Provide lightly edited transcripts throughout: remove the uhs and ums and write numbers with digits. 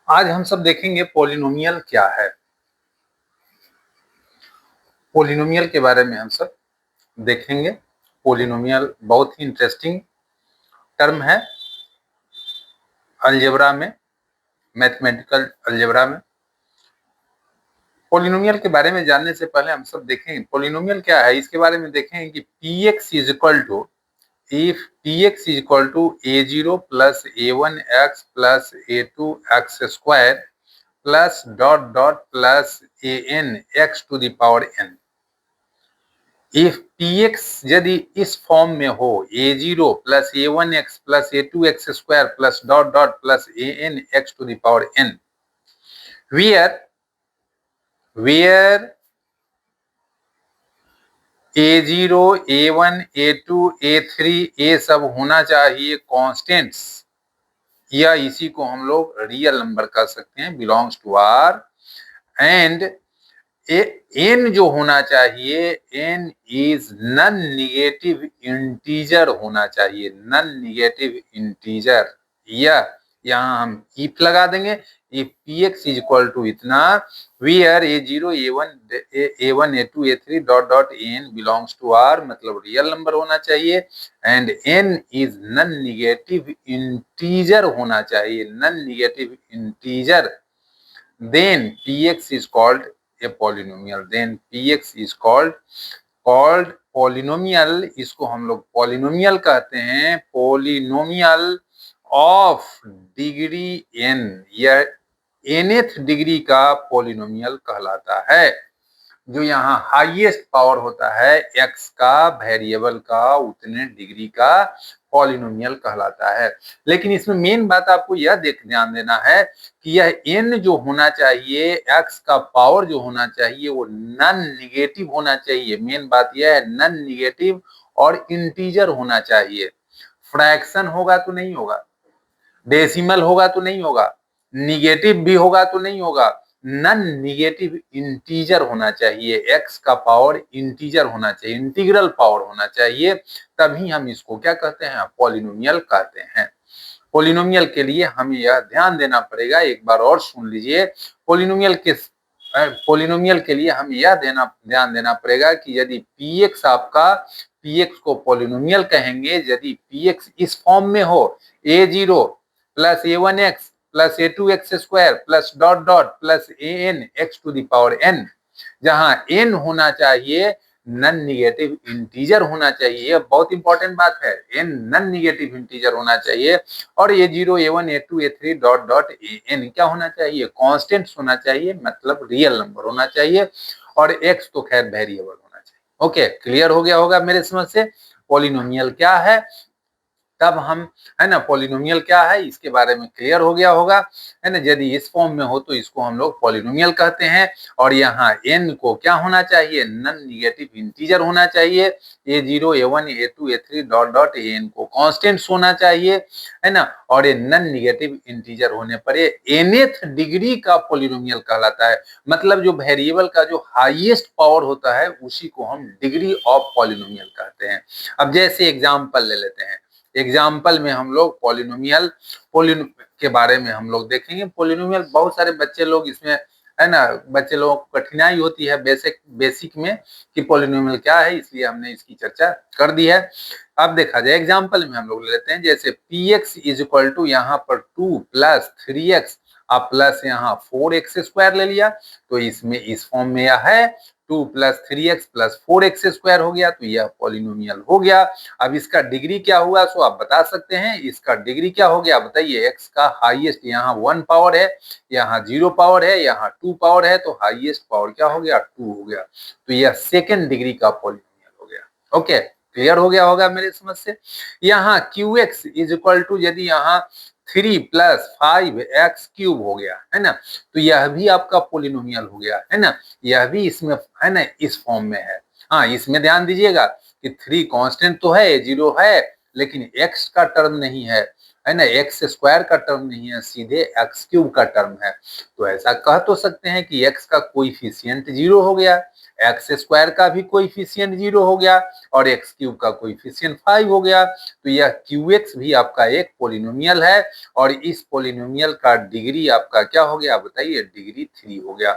आज हम सब देखेंगे पॉलिनोमियल क्या है। पॉलिनोमियल के बारे में हम सब देखेंगे। पॉलिनोमियल बहुत ही इंटरेस्टिंग टर्म है अलजेब्रा में, मैथमेटिकल अलजेब्रा में। पॉलिनोमियल के बारे में जानने से पहले हम सब देखेंगे पॉलिनोमियल क्या है, इसके बारे में देखेंगे कि px is equal to, if px is equal to a0 plus a1x plus a2x square plus dot dot plus an x to the power n। If px यदि इस फॉर्म में हो a0 plus a1x plus a2x square plus dot dot plus an x to the power n, where a0 a1 a2 a3 ये सब होना चाहिए constants, या इसी को हम लोग रियल नंबर कह सकते हैं, belongs to R. And n जो होना चाहिए, n is non negative integer होना चाहिए, नन निगेटिव इंटीजर। या यहाँ हम इफ लगा देंगे, if px is equal to इतना, where a0 a1 a2 a3 dot dot an belongs to r, मतलब रियल नंबर होना चाहिए। And n is non negative integer होना चाहिए, non negative integer. then px is called a polynomial, then px is called polynomial। इसको हम लोग polynomial कहते हैं, पॉलिनोमियल ऑफ डिग्री n या nth डिग्री का पॉलिनोमियल कहलाता है। जो यहाँ हाईएस्ट पावर होता है x का, वेरिएबल का, उतने डिग्री का पॉलिनोमियल कहलाता है। लेकिन इसमें मेन बात आपको यह ध्यान देना है कि यह n जो होना चाहिए, x का पावर जो होना चाहिए, वो नन निगेटिव होना चाहिए। मेन बात यह है, नन निगेटिव और इंटीजर होना चाहिए। फ्रैक्शन होगा तो नहीं होगा, डेसिमल होगा तो नहीं होगा, निगेटिव भी होगा तो नहीं होगा, नन निगेटिव इंटीजर होना चाहिए। x का पावर इंटीजर होना चाहिए, इंटीग्रल पावर होना चाहिए, तभी हम इसको क्या कहते हैं, पॉलिनोमियल कहते हैं। पॉलिनोमियल के लिए हमें यह ध्यान देना पड़ेगा, एक बार और सुन लीजिए। पॉलिनोमियल के लिए हमें यह ध्यान देना पड़ेगा कि यदि px आपका, px को पॉलिनोमियल कहेंगे यदि px इस फॉर्म में हो, a0 plus a1x plus a2x square plus dot dot plus an x to the power n, जहां n होना चाहिए नन निगेटिव इंटीजर होना चाहिए। यह बहुत इंपॉर्टेंट बात है, n नन निगेटिव इंटीजर होना चाहिए। और a0 a1 a2 a3 dot dot an क्या होना चाहिए, कांस्टेंट्स होना चाहिए, मतलब रियल नंबर होना चाहिए। और x तो खैर वेरिएबल होना चाहिए। ओके, क्लियर हो गया होगा मेरे समझ से पॉलिनोमियल क्या है। तब हम, है ना, पॉलिनोमियल क्या है इसके बारे में क्लियर हो गया होगा, है ना। यदि इस फॉर्म में हो तो इसको हम लोग पॉलिनोमियल कहते हैं। और यहाँ n को क्या होना चाहिए, नन निगेटिव इंटीजर होना चाहिए। a0 a1 a2 a3 dot dot an को कांस्टेंट्स होना चाहिए, है ना। और ये नन निगेटिव इंटीजर होने पर ये nth डिग्री का पॉलिनोमियल कहलाता है। मतलब जो वेरिएबल का जो हाईएस्ट पावर होता है उसी को हम डिग्री ऑफ पॉलिनोमियल कहते हैं। अब जैसे एग्जाम्पल ले लेते हैं, एग्जाम्पल में हम लोग पॉलिनोमियल के बारे में हम लोग देखेंगे। पॉलिनोमियल बहुत सारे बच्चे लोग इसमें, है ना, बच्चे लोगों को कठिनाई होती है बेसिक में कि पॉलिनोमियल क्या है, इसलिए हमने इसकी चर्चा कर दी है। अब देखा जाए एग्जाम्पल में हम लोग ले लेते हैं, जैसे px इज इक्वल टू यहाँ पर 2 प्लस 3x, आप प्लस यहाँ 4x स्क्वायर ले लिया, तो इसमें इस फॉर्म में यह है 2 plus 3x plus 4x square हो गया, तो यह पॉलिनोमियल हो गया। अब इसका डिग्री क्या हुआ सो आप बता सकते हैं, इसका डिग्री क्या हो गया बताइए। x का हाईएस्ट यहाँ 1 पावर है, यहाँ 0 पावर है, यहाँ 2 पावर है, तो हाईएस्ट पावर क्या हो गया, 2 हो गया। तो यह सेकेंड डिग्री का पॉलिनोमियल हो गया। ओके, क्लियर हो गया होगा मेरे समझ से। यहाँ qx इज इक्वल टू, यदि यहाँ 3 प्लस 5x क्यूब हो गया, है ना, तो यह भी आपका पॉलिनोमियल हो गया, है ना। यह भी इसमें, है ना, इस फॉर्म में है। हाँ, इसमें ध्यान दीजिएगा कि 3 कांस्टेंट तो है, 0 है, लेकिन x का टर्म नहीं है, है ना, एक्स स्क्वायर का टर्म नहीं है, सीधे एक्स क्यूब का टर्म है। तो ऐसा कह तो सकते हैं कि एक्स का कोएफिशिएंट 0 हो गया, एक्स स्क्वायर का भी कोएफिशिएंट 0 हो गया और एक्स क्यूब का कोएफिशिएंट 5 हो गया। तो यह क्यू एक्स भी आपका एक पोलिनोमियल है और इस पोलिनोमियल का डिग्री आपका क्या हो गया बताइए, डिग्री 3 हो गया।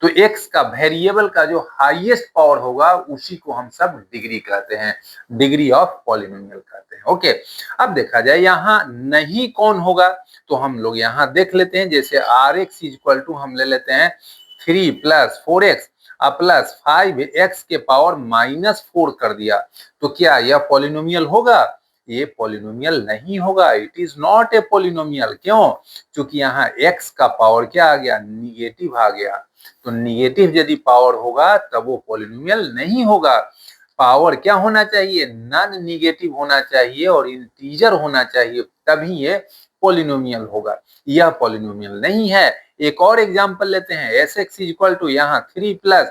तो एक्स का वेरिएबल का जो हाईएस्ट पावर होगा उसी को हम सब डिग्री कहते हैं, डिग्री ऑफ पोलिनोमियल कहते हैं। ओके, अब देखा जाए यहाँ नहीं कौन होगा, तो हम लोग यहाँ देख लेते हैं। जैसे आर एक्स इक्वल टू हम ले लेते हैं 3 प्लस 4x प्लस 5x के पावर -4 कर दिया, तो क्या यह पोलिनोमियल होगा? ये पोलिनोमियल नहीं होगा, it is not a polynomial. क्यों? क्योंकि यहाँ x का पावर क्या आ गया, निगेटिव आ गया। तो निगेटिव यदि पावर होगा तब वो पोलिनोमियल नहीं होगा। पावर क्या होना चाहिए, नॉन निगेटिव होना चाहिए और इंटीजर होना चाहिए, तभी ये पोलिनोमियल होगा। यह पोलिनोमियल नहीं है। एक और एग्जांपल लेते हैं, एस एक्स इक्वल टू यहाँ 3 प्लस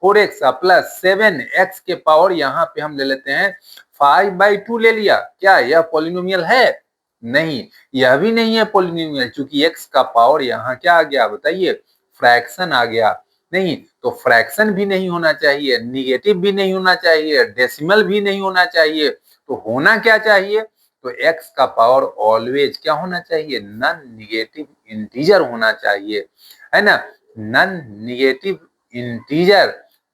4x प्लस 7x के पावर यहाँ पे हम ले लेते हैं 5/2 ले लिया, क्या यह पोलिनोमियल है? नहीं, यह भी नहीं है पोलिनोमियल, क्योंकि x का पावर यहाँ क्या आ गया बताइए, फ्रैक्शन आ गया। नहीं, तो फ्रैक्शन भी नहीं होना चाहिए, निगेटिव भी नहीं होना चाहिए, डेसिमल भी नहीं होना चाहिए, तो होना क्या चाहिए? तो x का पावर ऑलवेज क्या होना चाहिए, नॉन निगेटिव इंटीजर होना चाहिए, है ना, नॉन निगेटिव इंटीजर,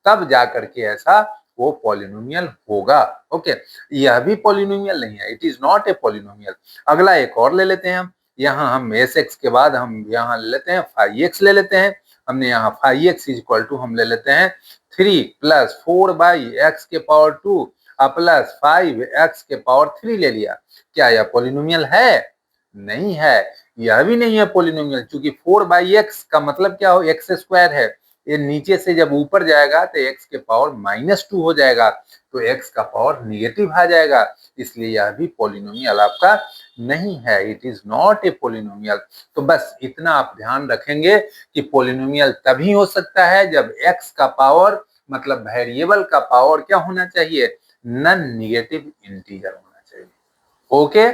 तब जाकर के ऐसा वो पॉलिनोमियल होगा। ओके, यह भी पॉलिनोमियल नहीं है, it is not a polynomial. अगला एक और ले लेते हैं हम, यहाँ हम एस एक्स के बाद हम यहाँ ले लेते हैं 5x ले लेते हैं। हमने यहाँ 5x इक्वल टू हम ले लेते हैं 3 प्लस 4/x के पावर 2 प्लस 5x के पावर 3 ले लिया। क्या यह पॉलिनोमियल है? नहीं है, यह भी नहीं है पॉलिनोमियल, क्योंकि 4/x का मतलब क्या हो, एक्स स्क्वायर है। ये नीचे से जब ऊपर जाएगा तो x के पावर -2 हो जाएगा, तो x का पावर निगेटिव आ जाएगा, इसलिए यह भी पॉलिनोमियल आपका नहीं है, it is not a polynomial. तो बस इतना आप ध्यान रखेंगे कि पॉलिनोमियल तभी हो सकता है जब x का पावर मतलब वेरिएबल का पावर क्या होना चाहिए, नॉन निगेटिव इंटीजर होना चाहिए। Okay,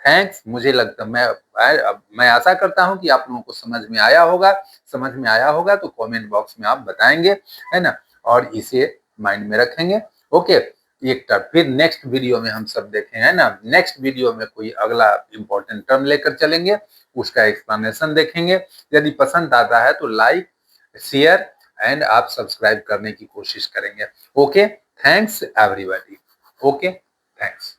thanks. मुझे लगता मैं आशा करता हूं कि आप लोगों को समझ में आया होगा। समझ में आया होगा तो कमेंट बॉक्स में आप बताएंगे, है ना, और इसे माइंड में रखेंगे। ओके, एक फिर नेक्स्ट वीडियो में हम सब देखें, है ना, नेक्स्ट वीडियो में कोई अगला इंपॉर्टेंट टर्म लेकर चलेंगे, उसका एक्सप्लेनेशन देखेंगे। यदि पसंद आता है तो लाइक, शेयर एंड आप सब्सक्राइब करने की कोशिश करेंगे। Okay, thanks everybody. Okay, thanks.